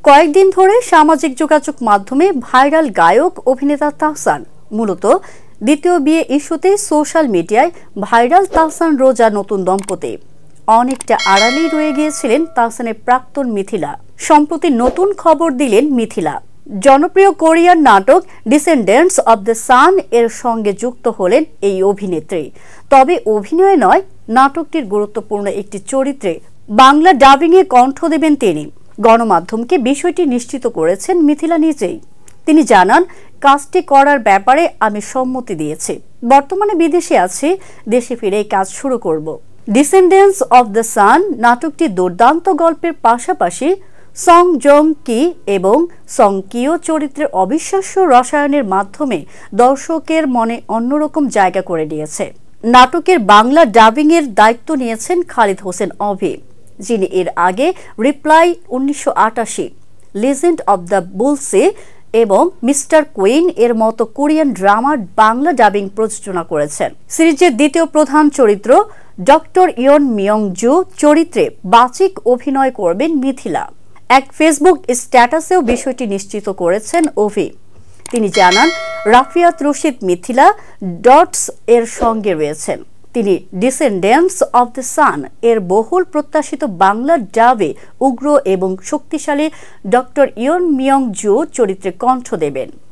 কয়েকদিন ধরে সামাজিক যোগাযোগ মাধ্যমে ভাইরাল গায়ক অভিনেতা তাহসান। মূলত দ্বিতীয় বিয়ে ইস্যুতে সোশ্যাল মিডিয়ায় ভাইরাল তাহসান রোজা নতুন দম্পতি। অনেকটা আড়ালেই রয়ে গিয়েছিলেন তাহসানের প্রাক্তন মিথিলা। সম্প্রতি নতুন খবর দিলেন মিথিলা। জনপ্রিয় কোরিয়ান নাটক ডিসেন্ডেন্টস অব দ্য সান এর সঙ্গে যুক্ত হলেন এই অভিনেত্রী। তবে অভিনয় নয়, নাটকটির গুরুত্বপূর্ণ একটি চরিত্রে বাংলা ডাবিংয়ে কণ্ঠ দেবেন তিনি। গণমাধ্যমকে বিষয়টি নিশ্চিত করেছেন মিথিলা নিজেই। তিনি জানান, কাজটি করার ব্যাপারে আমি সম্মতি দিয়েছি। বর্তমানে বিদেশে আছি, দেশে ফিরেই কাজ শুরু করব। ডিসেন্ডেন্টস অব দ্য সান নাটকটি দুর্দান্ত গল্পের পাশাপাশি সং জং কি এবং সং কিও চরিত্রের অবিশ্বাস্য রসায়নের মাধ্যমে দর্শকের মনে অন্যরকম জায়গা করে নিয়েছে। নাটকের বাংলা ডাবিংয়ের দায়িত্ব নিয়েছেন খালিদ হোসেন অভি, যিনি এর আগে রিপ্লাই 1988, লিজেন্ড অব দ্য বুলসে এবং মিস্টার কুইন এর মতো কোরিয়ান ড্রামার বাংলা ডাবিং প্রযোজনা করেছেন। সিরিজের দ্বিতীয় প্রধান চরিত্র ডক্টর ইয়ন মিয়ং জু চরিত্রে বাচিক অভিনয় করবেন মিথিলা। এক ফেসবুক স্ট্যাটাসেও বিষয়টি নিশ্চিত করেছেন অভি। তিনি জানান, রাফিয়াত রশিদ মিথিলা ডটস এর সঙ্গে রয়েছেন। তিনি ডিসেন্ডেন্টস অব দ্য সান এর বহুল প্রত্যাশিত বাংলা ডাবে উগ্র এবং শক্তিশালী ডক্টর ইয়ন মিয়ং জু চরিত্রে কণ্ঠ দেবেন।